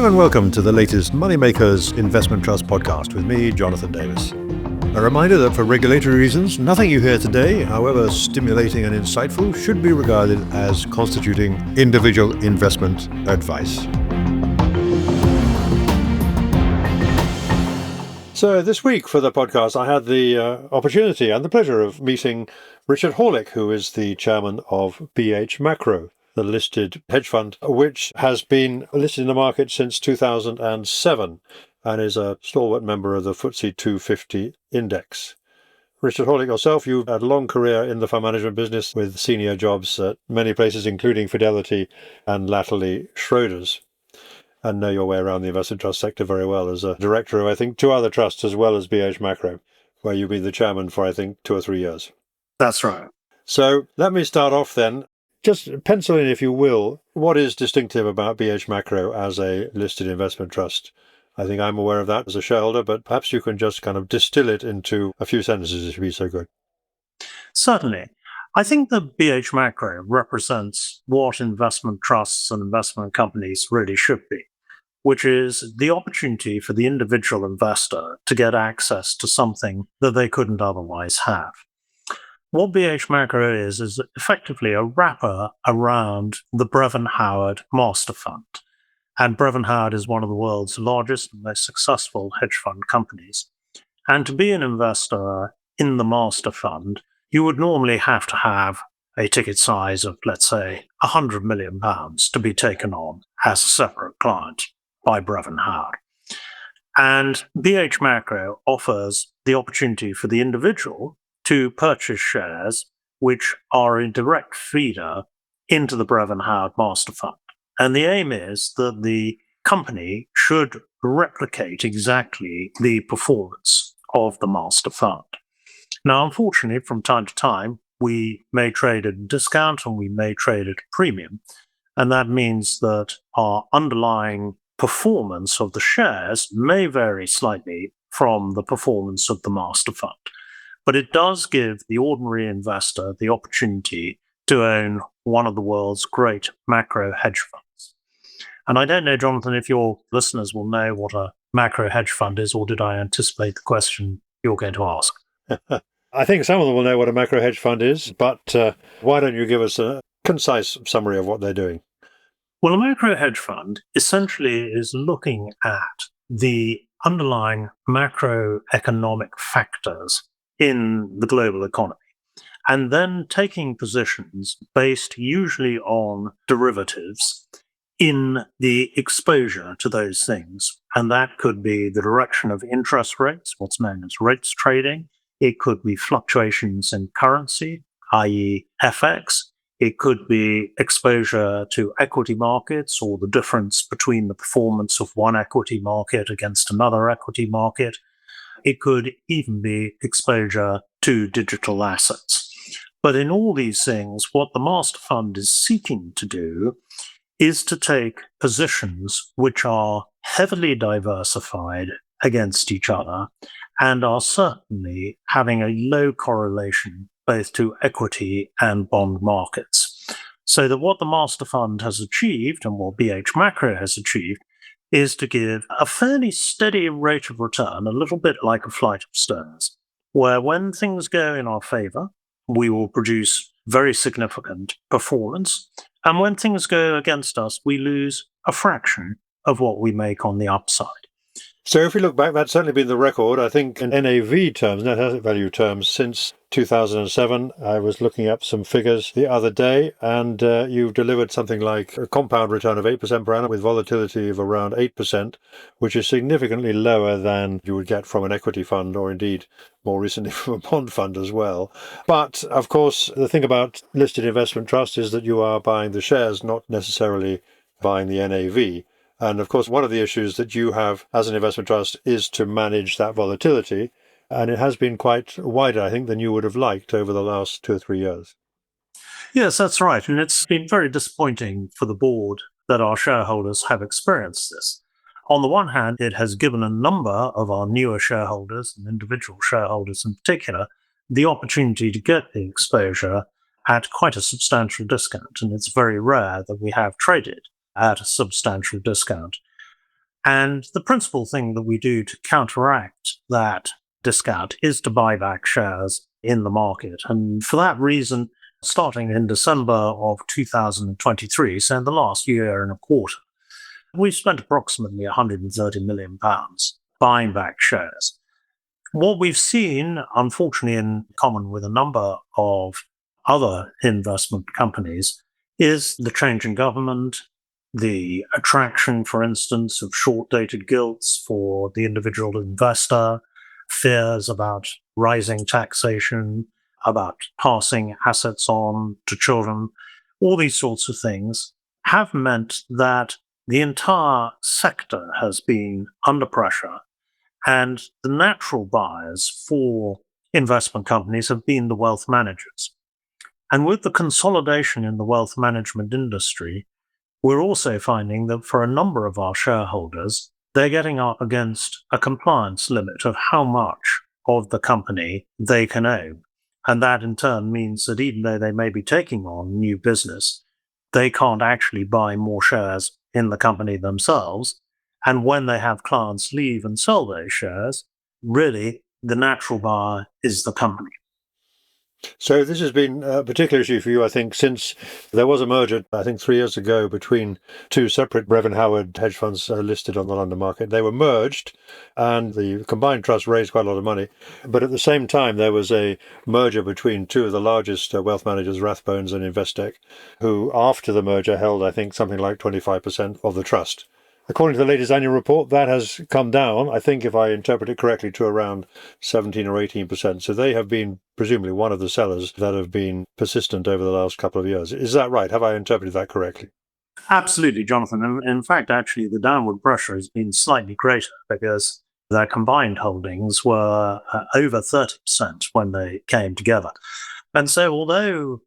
Hello and welcome to the latest Moneymakers Investment Trust podcast with me, Jonathan Davis. A reminder that for regulatory reasons, nothing you hear today, however stimulating and insightful, should be regarded as constituting individual investment advice. So this week for the podcast, I had the opportunity and the pleasure of meeting Richard Horlick, who is the chairman of BH Macro, the listed hedge fund, which has been listed in the market since 2007 and is a stalwart member of the FTSE 250 index. Richard Horlick, yourself, you've had a long career in the fund management business with senior jobs at many places, including Fidelity and latterly Schroders, and know your way around the investment trust sector very well as a director of, I think, two other trusts as well as BH Macro, where you've been the chairman for, I think, 2 or 3 years. That's right. So let me start off then. Just pencil in, if you will, what is distinctive about BH Macro as a listed investment trust? I think I'm aware of that as a shareholder, but perhaps you can just kind of distill it into a few sentences, if you'd be so good. Certainly. I think that BH Macro represents what investment trusts and investment companies really should be, which is the opportunity for the individual investor to get access to something that they couldn't otherwise have. What BH Macro is effectively a wrapper around the Brevan Howard Master Fund. And Brevan Howard is one of the world's largest and most successful hedge fund companies. And to be an investor in the Master Fund, you would normally have to have a ticket size of, let's say, £100 million to be taken on as a separate client by Brevan Howard. And BH Macro offers the opportunity for the individual to purchase shares which are a direct feeder into the Brevan Howard Master Fund. And the aim is that the company should replicate exactly the performance of the Master Fund. Now, unfortunately, from time to time, we may trade at a discount and we may trade at a premium. And that means that our underlying performance of the shares may vary slightly from the performance of the Master Fund. But it does give the ordinary investor the opportunity to own one of the world's great macro hedge funds. And I don't know, Jonathan, if your listeners will know what a macro hedge fund is, or did I anticipate the question you're going to ask? I think some of them will know what a macro hedge fund is, but why don't you give us a concise summary of what they're doing? Well, a macro hedge fund essentially is looking at the underlying macroeconomic factors in the global economy, and then taking positions based usually on derivatives in the exposure to those things. And that could be the direction of interest rates, what's known as rates trading. It could be fluctuations in currency, i.e. FX. It could be exposure to equity markets or the difference between the performance of one equity market against another equity market. It could even be exposure to digital assets. But in all these things, what the Master Fund is seeking to do is to take positions which are heavily diversified against each other and are certainly having a low correlation both to equity and bond markets. So that what the Master Fund has achieved and what BH Macro has achieved is to give a fairly steady rate of return, a little bit like a flight of stairs, where when things go in our favor, we will produce very significant performance. And when things go against us, we lose a fraction of what we make on the upside. So if we look back, that's certainly been the record, I think, in NAV terms, net asset value terms, since 2007. I was looking up some figures the other day, and you've delivered something like a compound return of 8% per annum with volatility of around 8%, which is significantly lower than you would get from an equity fund, or indeed more recently from a bond fund as well. But of course, the thing about listed investment trusts is that you are buying the shares, not necessarily buying the NAV. And of course, one of the issues that you have as an investment trust is to manage that volatility. And it has been quite wider, I think, than you would have liked over the last 2 or 3 years. Yes, that's right. And it's been very disappointing for the board that our shareholders have experienced this. On the one hand, it has given a number of our newer shareholders, and individual shareholders in particular, the opportunity to get the exposure at quite a substantial discount. And it's very rare that we have traded at a substantial discount. And the principal thing that we do to counteract that discount is to buy back shares in the market. And for that reason, starting in December of 2023, so in the last year and a quarter, we've spent approximately £130 million buying back shares. What we've seen, unfortunately, in common with a number of other investment companies, is the change in government, the attraction, for instance, of short-dated gilts for the individual investor, fears about rising taxation, about passing assets on to children, all these sorts of things have meant that the entire sector has been under pressure, and the natural buyers for investment companies have been the wealth managers. And with the consolidation in the wealth management industry, we're also finding that for a number of our shareholders, they're getting up against a compliance limit of how much of the company they can own. And that in turn means that even though they may be taking on new business, they can't actually buy more shares in the company themselves. And when they have clients leave and sell those shares, really the natural buyer is the company. So this has been a particular issue for you, I think, since there was a merger, I think 3 years ago, between two separate Brevin Howard hedge funds listed on the London market. They were merged and the combined trust raised quite a lot of money. But at the same time, there was a merger between two of the largest wealth managers, Rathbones and Investec, who after the merger held, I think, something like 25% of the trust. According to the latest annual report, that has come down, I think, if I interpret it correctly, to around 17 or 18%. So they have been presumably one of the sellers that have been persistent over the last couple of years. Is that right? Have I interpreted that correctly? Absolutely, Jonathan. In fact, actually, the downward pressure has been slightly greater because their combined holdings were over 30% when they came together. And so, although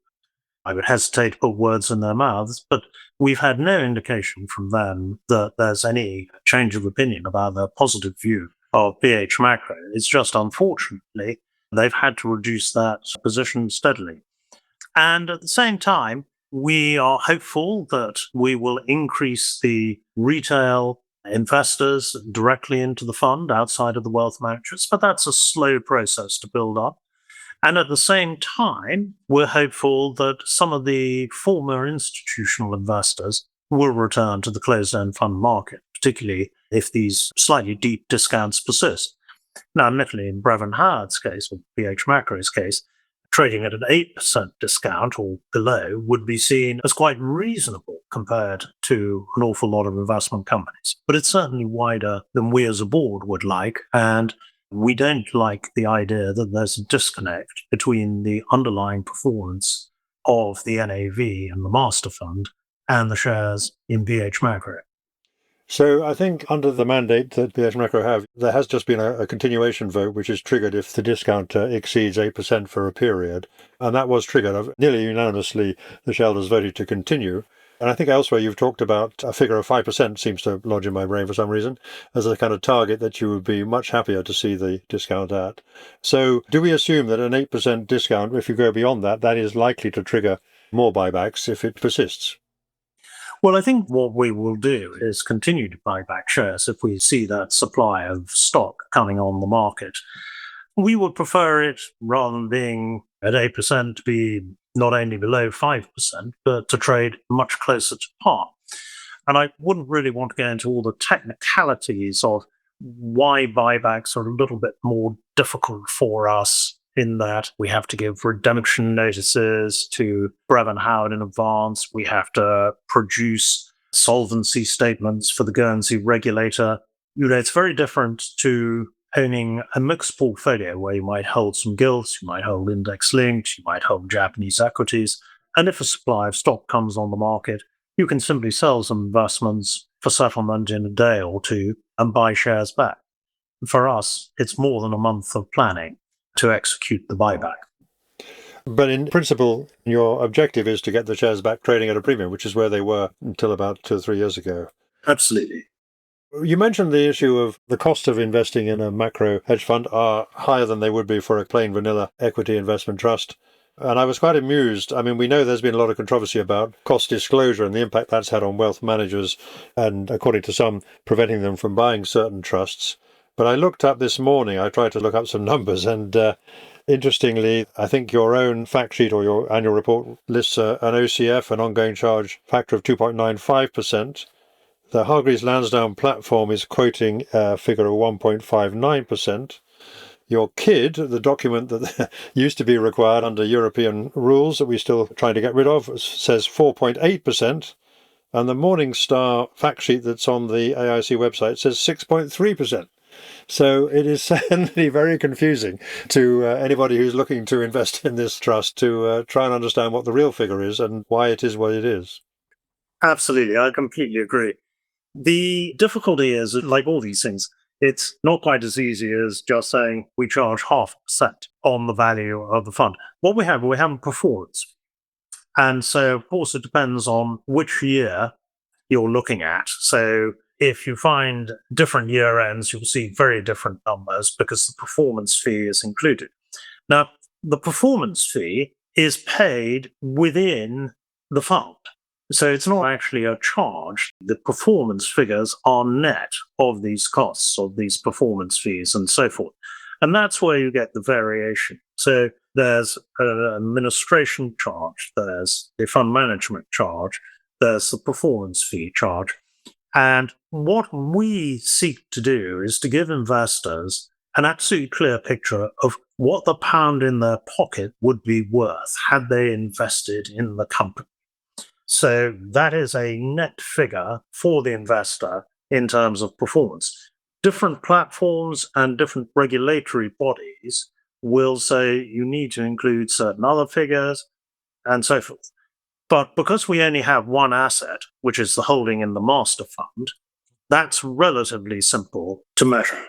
I would hesitate to put words in their mouths, but we've had no indication from them that there's any change of opinion about their positive view of BH Macro. It's just, unfortunately, they've had to reduce that position steadily. And at the same time, we are hopeful that we will increase the retail investors directly into the fund outside of the wealth managers, but that's a slow process to build up. And at the same time, we're hopeful that some of the former institutional investors will return to the closed-end fund market, particularly if these slightly deep discounts persist. Now, admittedly, in Brevin Howard's case, or BH Macro's case, trading at an 8% discount or below would be seen as quite reasonable compared to an awful lot of investment companies. But it's certainly wider than we as a board would like, and we don't like the idea that there's a disconnect between the underlying performance of the NAV and the master fund and the shares in BH Macro. So I think under the mandate that BH Macro have, there has just been a continuation vote, which is triggered if the discount exceeds 8% for a period. And that was triggered. Nearly unanimously, the shareholders voted to continue. And I think elsewhere you've talked about a figure of 5% seems to lodge in my brain for some reason as a kind of target that you would be much happier to see the discount at. So do we assume that an 8% discount, if you go beyond that, that is likely to trigger more buybacks if it persists? Well, I think what we will do is continue to buy back shares if we see that supply of stock coming on the market. We would prefer it, rather than being at 8%, to be not only below 5%, but to trade much closer to par. And I wouldn't really want to go into all the technicalities of why buybacks are a little bit more difficult for us, in that we have to give redemption notices to Brevin Howard in advance. We have to produce solvency statements for the Guernsey regulator. It's very different to owning a mixed portfolio where you might hold some gilts, you might hold index linked, you might hold Japanese equities. And if a supply of stock comes on the market, you can simply sell some investments for settlement in a day or two and buy shares back. For us, it's more than a month of planning to execute the buyback. But in principle, your objective is to get the shares back trading at a premium, which is where they were until about 2 or 3 years ago. Absolutely. You mentioned the issue of the cost of investing in a macro hedge fund are higher than they would be for a plain vanilla equity investment trust. And I was quite amused. I mean, we know there's been a lot of controversy about cost disclosure and the impact that's had on wealth managers and, according to some, preventing them from buying certain trusts. But I looked up this morning, I tried to look up some numbers, and interestingly, I think your own fact sheet or your annual report lists an OCF, an ongoing charge factor of 2.95%. The Hargreaves Lansdowne platform is quoting a figure of 1.59%. Your KID, the document that used to be required under European rules that we're still trying to get rid of, says 4.8%. And the Morningstar fact sheet that's on the AIC website says 6.3%. So it is certainly very confusing to anybody who's looking to invest in this trust to try and understand what the real figure is and why it is what it is. Absolutely, I completely agree. The difficulty is, like all these things, it's not quite as easy as just saying we charge 0.5% on the value of the fund. What we have a performance. And so, of course, it depends on which year you're looking at. So if you find different year ends, you'll see very different numbers because the performance fee is included. Now, the performance fee is paid within the fund. So it's not actually a charge. The performance figures are net of these costs, of these performance fees and so forth. And that's where you get the variation. So there's an administration charge, there's the fund management charge, there's the performance fee charge. And what we seek to do is to give investors an absolutely clear picture of what the pound in their pocket would be worth had they invested in the company. So that is a net figure for the investor in terms of performance. Different platforms and different regulatory bodies will say you need to include certain other figures and so forth. But because we only have one asset, which is the holding in the master fund, that's relatively simple to measure.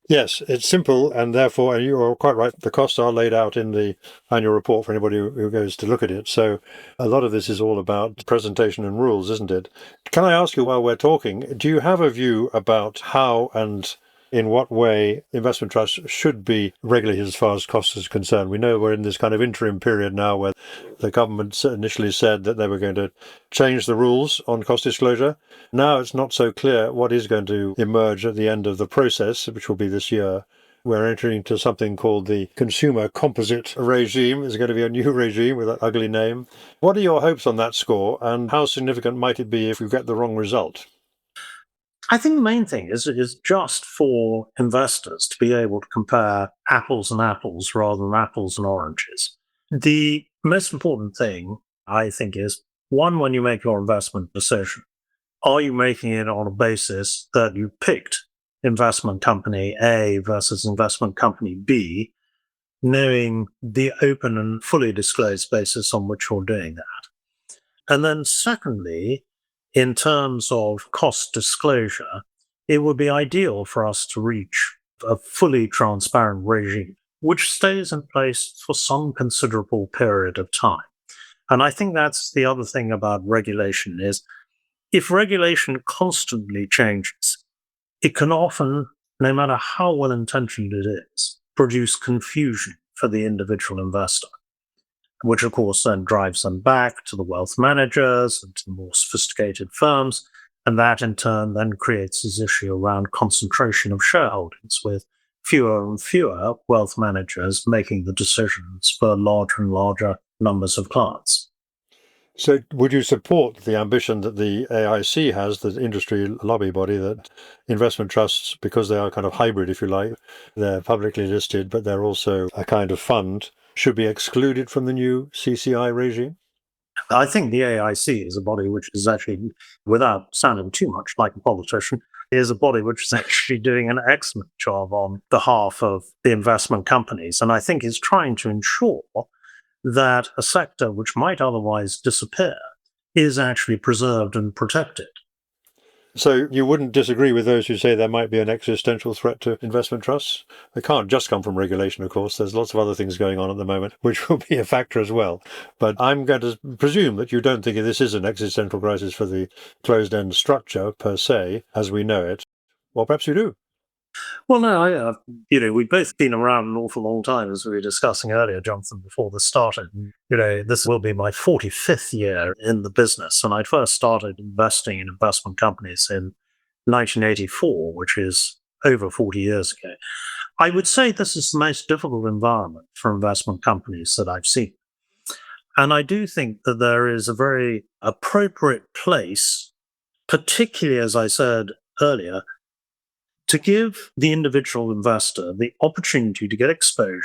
Yes, it's simple, and therefore, and you're quite right, the costs are laid out in the annual report for anybody who goes to look at it. So a lot of this is all about presentation and rules, isn't it? Can I ask you, while we're talking, do you have a view about how and in what way investment trusts should be regulated as far as costs is concerned? We know we're in this kind of interim period now where the government initially said that they were going to change the rules on cost disclosure. Now it's not so clear what is going to emerge at the end of the process, which will be this year. We're entering into something called the consumer composite regime. Is going to be a new regime with that ugly name. What are your hopes on that score, and how significant might it be if you get the wrong result? I think the main thing is just for investors to be able to compare apples and apples rather than apples and oranges. The most important thing, I think, is one, when you make your investment decision, are you making it on a basis that you picked investment company A versus investment company B, knowing the open and fully disclosed basis on which you're doing that? And then secondly, in terms of cost disclosure, it would be ideal for us to reach a fully transparent regime, which stays in place for some considerable period of time. And I think that's the other thing about regulation is if regulation constantly changes, it can often, no matter how well intentioned it is, produce confusion for the individual investor, which of course then drives them back to the wealth managers and to the more sophisticated firms. And that in turn then creates this issue around concentration of shareholdings with fewer and fewer wealth managers making the decisions for larger and larger numbers of clients. So would you support the ambition that the AIC has, the industry lobby body, that investment trusts, because they are kind of hybrid, if you like, they're publicly listed, but they're also a kind of fund, should be excluded from the new CCI regime? I think the AIC is a body which is actually, without sounding too much like a politician, is a body which is actually doing an excellent job on behalf of the investment companies. And I think is trying to ensure that a sector which might otherwise disappear is actually preserved and protected. So you wouldn't disagree with those who say there might be an existential threat to investment trusts? It can't just come from regulation, of course. There's lots of other things going on at the moment, which will be a factor as well. But I'm going to presume that you don't think this is an existential crisis for the closed-end structure per se, as we know it. Or perhaps you do. Well, no, we've both been around an awful long time, as we were discussing earlier, Jonathan, before this started. This will be my 45th year in the business, and I first started investing in investment companies in 1984, which is over 40 years ago. I would say this is the most difficult environment for investment companies that I've seen. And I do think that there is a very appropriate place, particularly, as I said earlier, to give the individual investor the opportunity to get exposure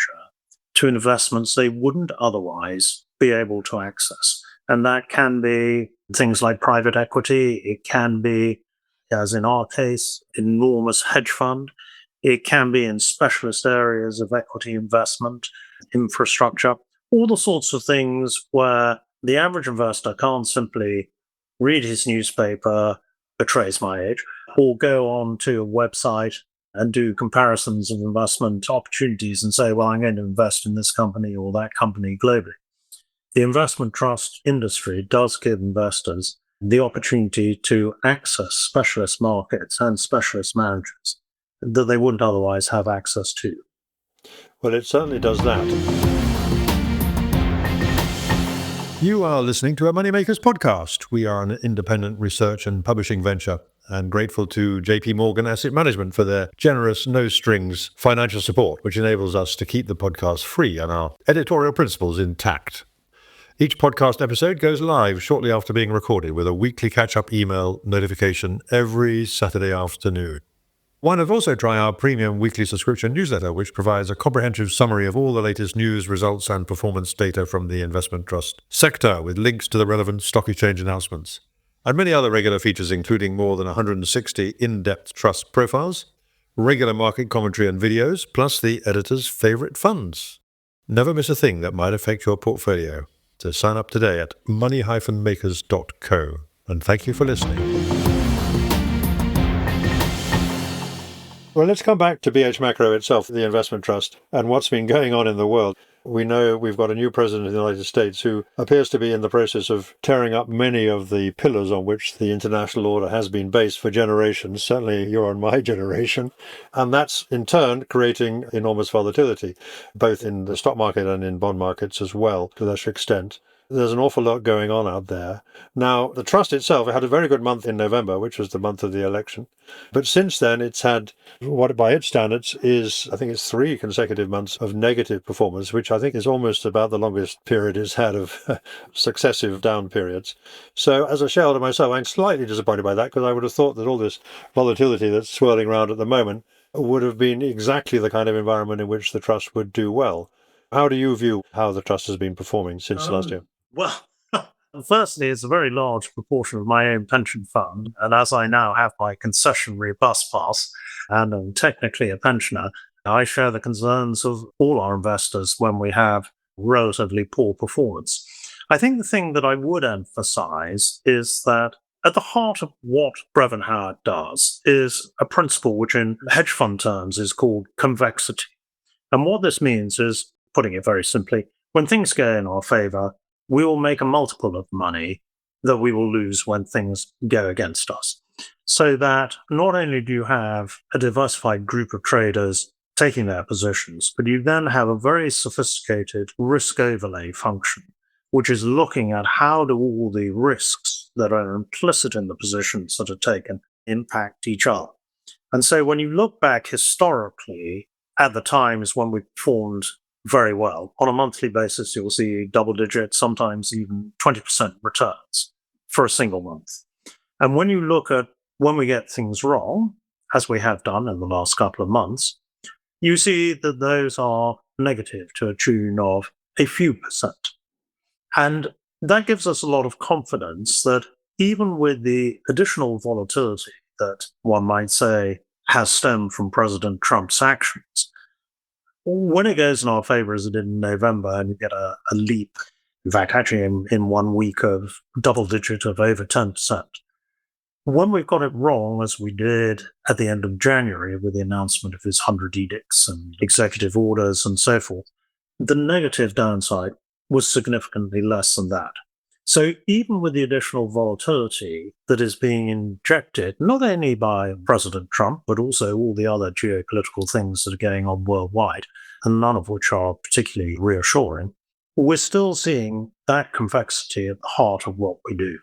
to investments they wouldn't otherwise be able to access. And that can be things like private equity. It can be, as in our case, enormous hedge fund. It can be in specialist areas of equity investment, infrastructure, all the sorts of things where the average investor can't simply read his newspaper, betrays my age, or go on to a website and do comparisons of investment opportunities and say, well, I'm going to invest in this company or that company globally. The investment trust industry does give investors the opportunity to access specialist markets and specialist managers that they wouldn't otherwise have access to. Well, it certainly does that. You are listening to a Moneymakers podcast. We are an independent research and publishing venture, and grateful to JP Morgan Asset Management for their generous, no-strings financial support, which enables us to keep the podcast free and our editorial principles intact. Each podcast episode goes live shortly after being recorded with a weekly catch-up email notification every Saturday afternoon. Why not also try our premium weekly subscription newsletter, which provides a comprehensive summary of all the latest news, results, and performance data from the investment trust sector, with links to the relevant stock exchange announcements, and many other regular features, including more than 160 in-depth trust profiles, regular market commentary and videos, plus the editor's favorite funds. Never miss a thing that might affect your portfolio. So sign up today at money-makers.co. And thank you for listening. Well, let's come back to BH Macro itself, the investment trust, and what's been going on in the world. We know we've got a new president of the United States who appears to be in the process of tearing up many of the pillars on which the international order has been based for generations. Certainly you're on my generation. And that's in turn creating enormous volatility, both in the stock market and in bond markets as well, to a lesser extent. There's an awful lot going on out there. Now, the trust itself, it had a very good month in November, which was the month of the election. But since then, it's had what, by its standards, is, I think it's 3 consecutive months of negative performance, which I think is almost about the longest period it's had of successive down periods. So as a shareholder myself, I'm slightly disappointed by that, because I would have thought that all this volatility that's swirling around at the moment would have been exactly the kind of environment in which the trust would do well. How do you view how the trust has been performing since last year? Well, firstly, it's a very large proportion of my own pension fund. And as I now have my concessionary bus pass and am technically a pensioner, I share the concerns of all our investors when we have relatively poor performance. I think the thing that I would emphasize is that at the heart of what Brevin Howard does is a principle which in hedge fund terms is called convexity. And what this means is, putting it very simply, when things go in our favor, we will make a multiple of money that we will lose when things go against us. So that not only do you have a diversified group of traders taking their positions, but you then have a very sophisticated risk overlay function, which is looking at how do all the risks that are implicit in the positions that are taken impact each other. And so when you look back historically at the times when we performed very well. On a monthly basis, you'll see double digit, sometimes even 20% returns for a single month. And when you look at when we get things wrong, as we have done in the last couple of months, you see that those are negative to a tune of a few percent. And that gives us a lot of confidence that even with the additional volatility that one might say has stemmed from President Trump's actions, when it goes in our favor, as it did in November, and you get a leap, in fact, actually in 1 week of double digit of over 10%, when we've got it wrong, as we did at the end of January with the announcement of his 100 edicts and executive orders and so forth, the negative downside was significantly less than that. So even with the additional volatility that is being injected, not only by President Trump, but also all the other geopolitical things that are going on worldwide, and none of which are particularly reassuring, we're still seeing that complexity at the heart of what we do.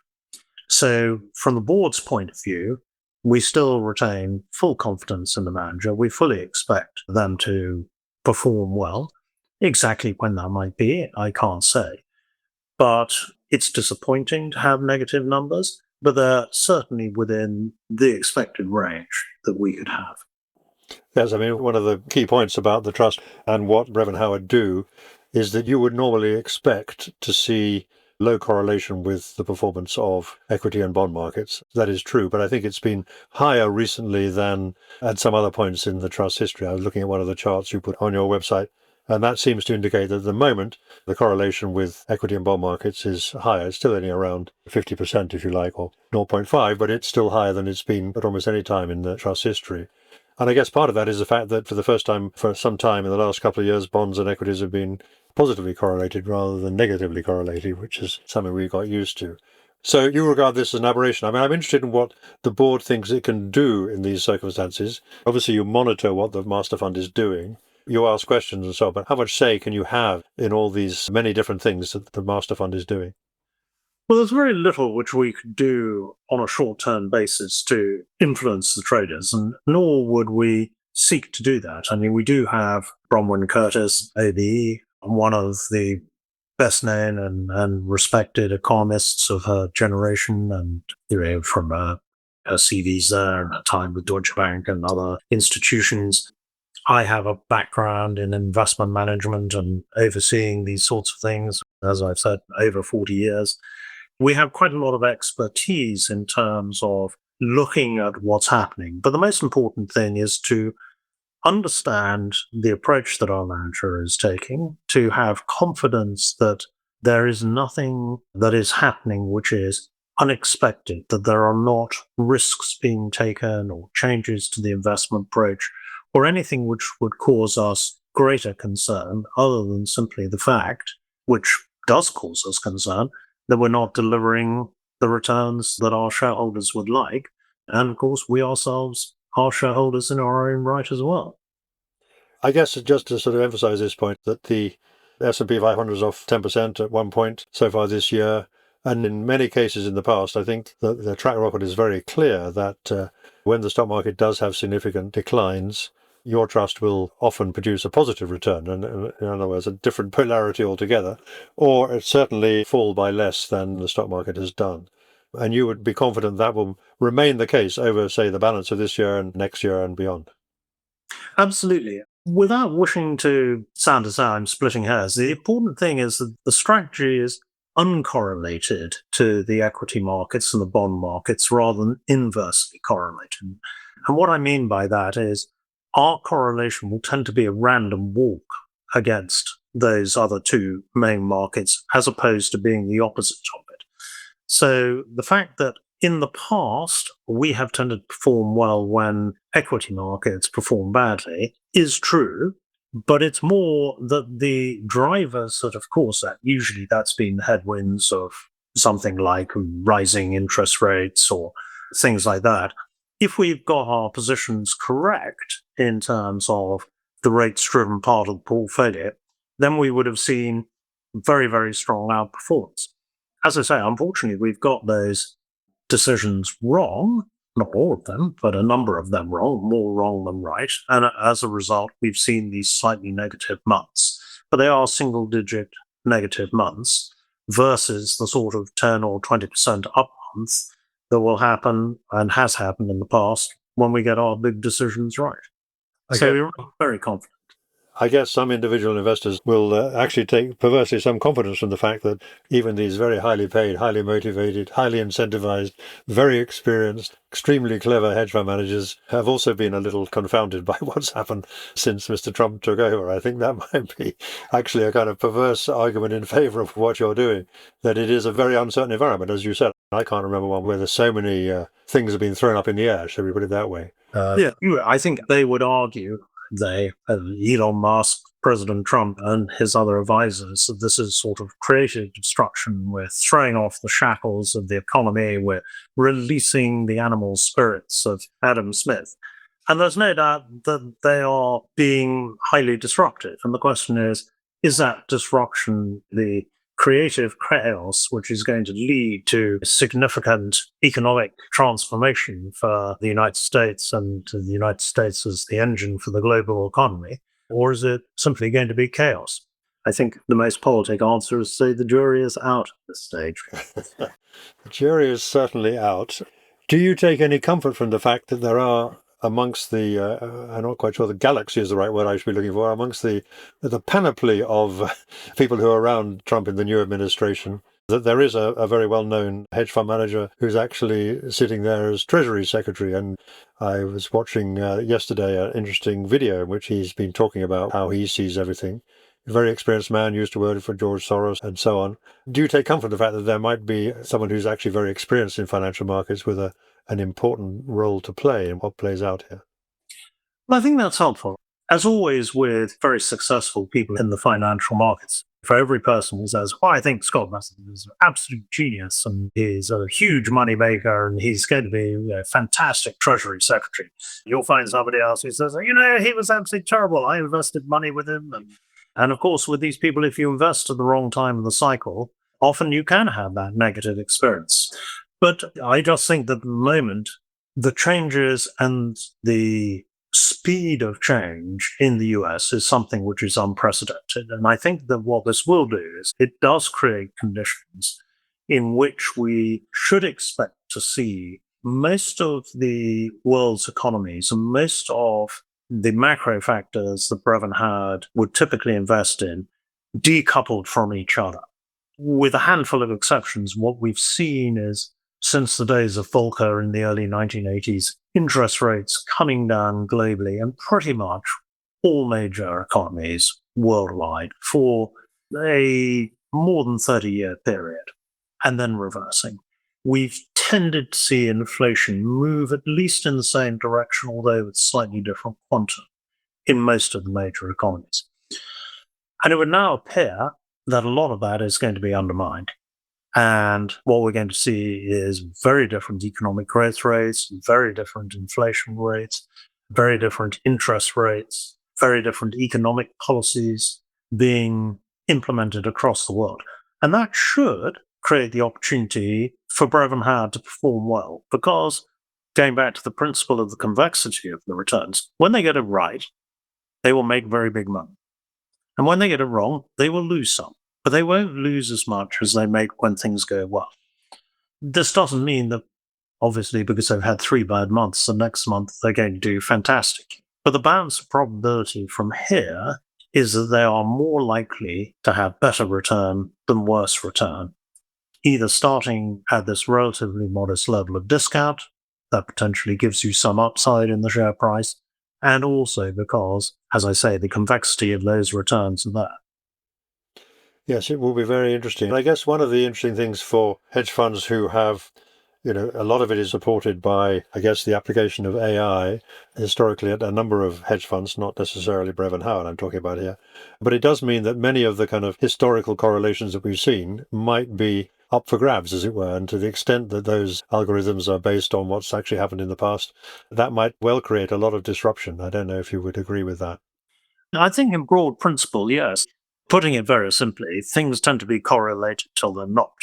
So from the board's point of view, we still retain full confidence in the manager. We fully expect them to perform well. Exactly when that might be, I can't say. But it's disappointing to have negative numbers, but they're certainly within the expected range that we could have. Yes, I mean, one of the key points about the trust and what Reverend Howard do is that you would normally expect to see low correlation with the performance of equity and bond markets. That is true, but I think it's been higher recently than at some other points in the trust history. I was looking at one of the charts you put on your website, and that seems to indicate that at the moment, the correlation with equity and bond markets is higher. It's still only around 50%, if you like, or 0.5, but it's still higher than it's been at almost any time in the trust history. And I guess part of that is the fact that for the first time for some time in the last couple of years, bonds and equities have been positively correlated rather than negatively correlated, which is something we got used to. So you regard this as an aberration. I mean, I'm interested in what the board thinks it can do in these circumstances. Obviously, you monitor what the master fund is doing. You ask questions and so on, but how much say can you have in all these many different things that the master fund is doing? Well, there's very little which we could do on a short-term basis to influence the traders, and nor would we seek to do that. I mean, we do have Bronwyn Curtis, OBE, one of the best known and respected economists of her generation, and from her CVs there and her time with Deutsche Bank and other institutions. I have a background in investment management and overseeing these sorts of things, as I've said, over 40 years. We have quite a lot of expertise in terms of looking at what's happening. But the most important thing is to understand the approach that our manager is taking, to have confidence that there is nothing that is happening which is unexpected, that there are not risks being taken or changes to the investment approach or anything which would cause us greater concern other than simply the fact, which does cause us concern, that we're not delivering the returns that our shareholders would like. And of course, we ourselves are shareholders in our own right as well. I guess just to sort of emphasize this point, that the S&P 500 is off 10% at one point so far this year. And in many cases in the past, I think that the track record is very clear that when the stock market does have significant declines, your trust will often produce a positive return, and in other words, a different polarity altogether, or it certainly fall by less than the stock market has done. And you would be confident that will remain the case over, say, the balance of this year and next year and beyond. Absolutely. Without wishing to sound as though I'm splitting hairs, the important thing is that the strategy is uncorrelated to the equity markets and the bond markets rather than inversely correlated. And what I mean by that is our correlation will tend to be a random walk against those other two main markets as opposed to being the opposite of it. So the fact that in the past we have tended to perform well when equity markets perform badly is true, but it's more that the drivers that have caused that, usually that's been headwinds of something like rising interest rates or things like that. If we've got our positions correct in terms of the rates-driven part of the portfolio, then we would have seen very, very strong outperformance. As I say, unfortunately, we've got those decisions wrong, not all of them, but a number of them wrong, more wrong than right. And as a result, we've seen these slightly negative months. But they are single-digit negative months versus the sort of 10 or 20% up months that will happen and has happened in the past when we get our big decisions right. So we're very confident. I guess some individual investors will actually take perversely some confidence from the fact that even these very highly paid, highly motivated, highly incentivized, very experienced, extremely clever hedge fund managers have also been a little confounded by what's happened since Mr. Trump took over. I think that might be actually a kind of perverse argument in favor of what you're doing, that it is a very uncertain environment, as you said. I can't remember one where there's so many things have been thrown up in the air, shall we put it that way. I think they would argue Elon Musk, President Trump, and his other advisors, that this is sort of creative destruction. We're throwing off the shackles of the economy. We're releasing the animal spirits of Adam Smith. And there's no doubt that they are being highly disruptive. And the question is that disruption the creative chaos which is going to lead to significant economic transformation for the United States and the United States as the engine for the global economy? Or is it simply going to be chaos? I think the most politic answer is to say the jury is out at this stage. The jury is certainly out. Do you take any comfort from the fact that there are amongst the, I'm not quite sure the galaxy is the right word I should be looking for, amongst the panoply of people who are around Trump in the new administration, that there is a very well-known hedge fund manager who's actually sitting there as Treasury Secretary? And I was watching yesterday an interesting video in which he's been talking about how he sees everything. A very experienced man, used to work for George Soros and so on. Do you take comfort in the fact that there might be someone who's actually very experienced in financial markets with an important role to play in what plays out here? Well, I think that's helpful. As always with very successful people in the financial markets, for every person who says, well, I think Scott Bessent is an absolute genius and he's a huge moneymaker and he's going to be a fantastic Treasury Secretary, you'll find somebody else who says, he was absolutely terrible. I invested money with him. And of course, with these people, if you invest at the wrong time in the cycle, often you can have that negative experience. But I just think that at the moment, the changes and the speed of change in the US is something which is unprecedented. And I think that what this will do is it does create conditions in which we should expect to see most of the world's economies and most of the macro factors that Brevin Howard would typically invest in decoupled from each other. With a handful of exceptions, what we've seen is, since the days of Volcker in the early 1980s, interest rates coming down globally and pretty much all major economies worldwide for a more than 30-year period, and then reversing. We've tended to see inflation move at least in the same direction, although with slightly different quantum, in most of the major economies. And it would now appear that a lot of that is going to be undermined. And what we're going to see is very different economic growth rates, very different inflation rates, very different interest rates, very different economic policies being implemented across the world. And that should create the opportunity for Brevin Howard to perform well, because going back to the principle of the convexity of the returns, when they get it right, they will make very big money. And when they get it wrong, they will lose some. But they won't lose as much as they make when things go well. This doesn't mean that, obviously, because they've had 3 bad months, the next month they're going to do fantastic. But the balance of probability from here is that they are more likely to have better return than worse return, either starting at this relatively modest level of discount that potentially gives you some upside in the share price, and also because, as I say, the convexity of those returns are there. Yes, it will be very interesting. I guess one of the interesting things for hedge funds who have, a lot of it is supported by, I guess, the application of AI historically at a number of hedge funds, not necessarily Brevin Howard I'm talking about here. But it does mean that many of the kind of historical correlations that we've seen might be up for grabs, as it were. And to the extent that those algorithms are based on what's actually happened in the past, that might well create a lot of disruption. I don't know if you would agree with that. I think in broad principle, yes. Putting it very simply, things tend to be correlated till they're not.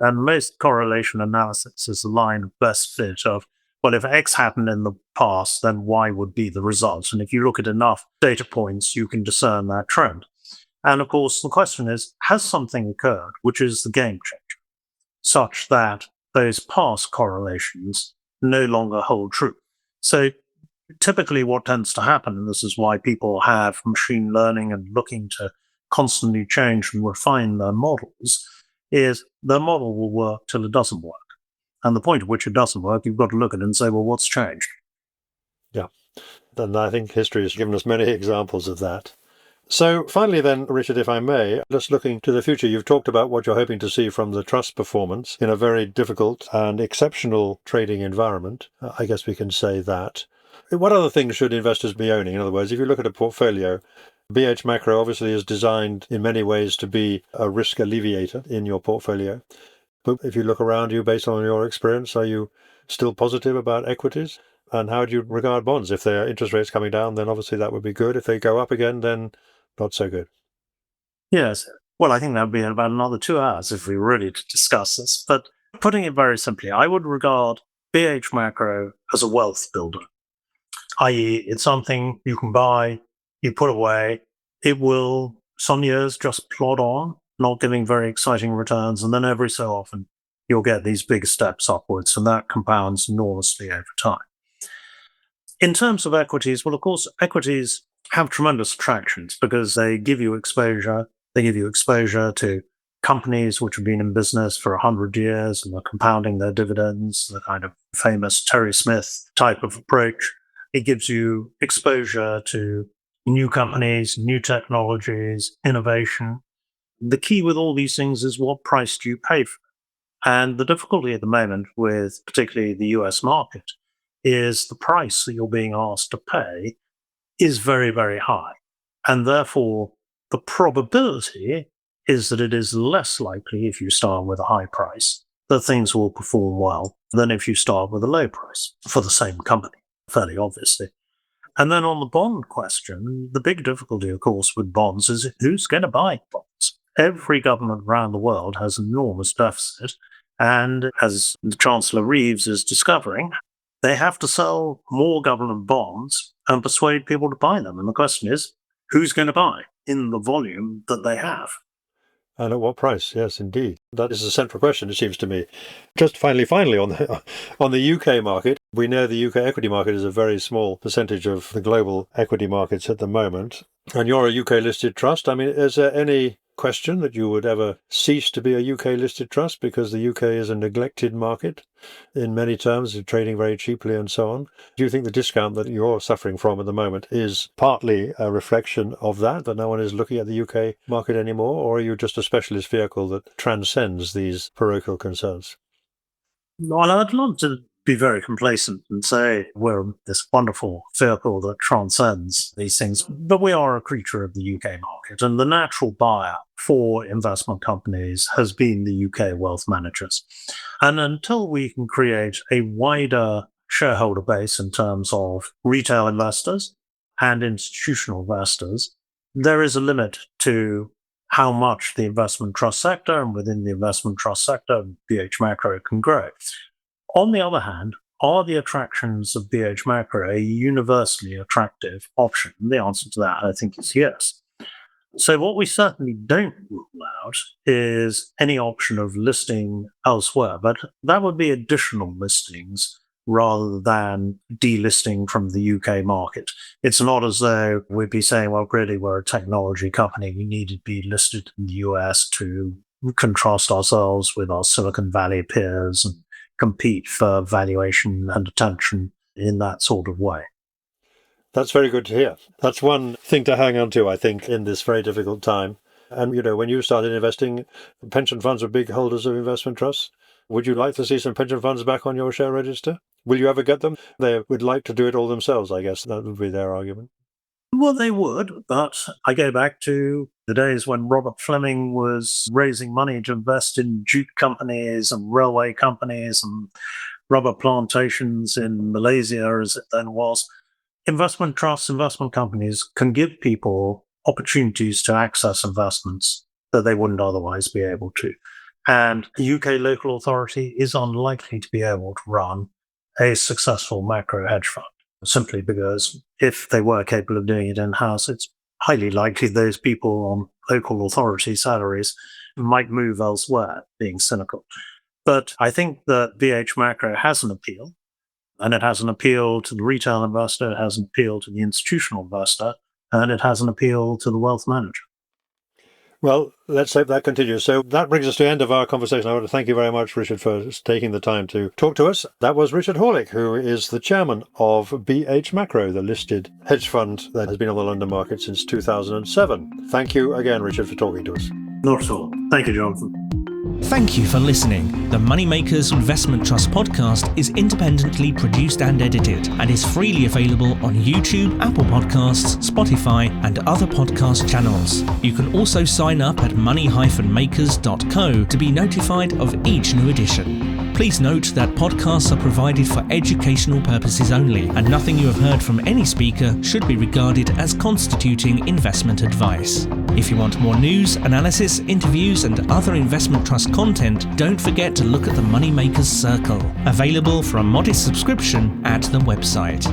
And most correlation analysis is the line of best fit of, well, if X happened in the past, then Y would be the result. And if you look at enough data points, you can discern that trend. And of course, the question is, has something occurred which is the game changer, such that those past correlations no longer hold true? So typically what tends to happen, and this is why people have machine learning and looking to constantly change and refine their models, is their model will work till it doesn't work. And the point at which it doesn't work, you've got to look at it and say, well, what's changed? Yeah. And I think history has given us many examples of that. So finally then, Richard, if I may, just looking to the future, you've talked about what you're hoping to see from the trust performance in a very difficult and exceptional trading environment. I guess we can say that. What other things should investors be owning? In other words, if you look at a portfolio, BH Macro obviously is designed in many ways to be a risk alleviator in your portfolio. But if you look around you based on your experience, are you still positive about equities? And how do you regard bonds? If their interest rates coming down, then obviously that would be good. If they go up again, then not so good. Yes. Well, I think that would be about another 2 hours if we were really to discuss this. But putting it very simply, I would regard BH Macro as a wealth builder, i.e., it's something you can buy, you put away. It will, some years, just plod on, not giving very exciting returns. And then every so often, you'll get these big steps upwards, and that compounds enormously over time. In terms of equities, well, of course, equities have tremendous attractions because they give you exposure. They give you exposure to companies which have been in business for 100 years and are compounding their dividends, the kind of famous Terry Smith type of approach. It gives you exposure to new companies, new technologies, innovation. The key with all these things is what price do you pay for? And the difficulty at the moment with particularly the US market is the price that you're being asked to pay is very, very high. And therefore, the probability is that it is less likely if you start with a high price that things will perform well than if you start with a low price for the same company, fairly obviously. And then on the bond question, the big difficulty, of course, with bonds is who's going to buy bonds? Every government around the world has an enormous deficit. And as the Chancellor Reeves is discovering, they have to sell more government bonds and persuade people to buy them. And the question is, who's going to buy in the volume that they have? And at what price? Yes, indeed. That is a central question, it seems to me. Just finally, on the UK market, we know the UK equity market is a very small percentage of the global equity markets at the moment. And you're a UK listed trust. I mean, is there any question that you would ever cease to be a UK listed trust because the UK is a neglected market in many terms, trading very cheaply and so on? Do you think the discount that you're suffering from at the moment is partly a reflection of that no one is looking at the UK market anymore, or are you just a specialist vehicle that transcends these parochial concerns? Well, I'd love to be very complacent and say we're this wonderful vehicle that transcends these things, but we are a creature of the UK market, and the natural buyer for investment companies has been the UK wealth managers. And until we can create a wider shareholder base in terms of retail investors and institutional investors, there is a limit to how much the investment trust sector and within the investment trust sector, BH Macro can grow. On the other hand, are the attractions of BH Macro a universally attractive option? The answer to that, I think, is yes. So what we certainly don't rule out is any option of listing elsewhere, but that would be additional listings rather than delisting from the UK market. It's not as though we'd be saying, well, really, we're a technology company. We need to be listed in the US to contrast ourselves with our Silicon Valley peers and compete for valuation and attention in that sort of way. That's very good to hear. That's one thing to hang on to, I think, in this very difficult time. And, when you started investing, pension funds were big holders of investment trusts. Would you like to see some pension funds back on your share register? Will you ever get them? They would like to do it all themselves, I guess. That would be their argument. Well, they would, but I go back to the days when Robert Fleming was raising money to invest in jute companies and railway companies and rubber plantations in Malaysia, as it then was. Investment trusts, investment companies can give people opportunities to access investments that they wouldn't otherwise be able to. And a UK local authority is unlikely to be able to run a successful macro hedge fund, simply because if they were capable of doing it in-house, it's highly likely those people on local authority salaries might move elsewhere, being cynical. But I think that BH Macro has an appeal, and it has an appeal to the retail investor, it has an appeal to the institutional investor, and it has an appeal to the wealth manager. Well, let's hope that continues. So that brings us to the end of our conversation. I want to thank you very much, Richard, for taking the time to talk to us. That was Richard Horlick, who is the chairman of BH Macro, the listed hedge fund that has been on the London market since 2007. Thank you again, Richard, for talking to us. Not at all. Thank you, Jonathan. Thank you for listening. The Moneymakers Investment Trust podcast is independently produced and edited and is freely available on YouTube, Apple Podcasts, Spotify, and other podcast channels. You can also sign up at money-makers.co to be notified of each new edition. Please note that podcasts are provided for educational purposes only, and nothing you have heard from any speaker should be regarded as constituting investment advice. If you want more news, analysis, interviews, and other investment trust content, don't forget to look at the Moneymakers Circle, available for a modest subscription at the website.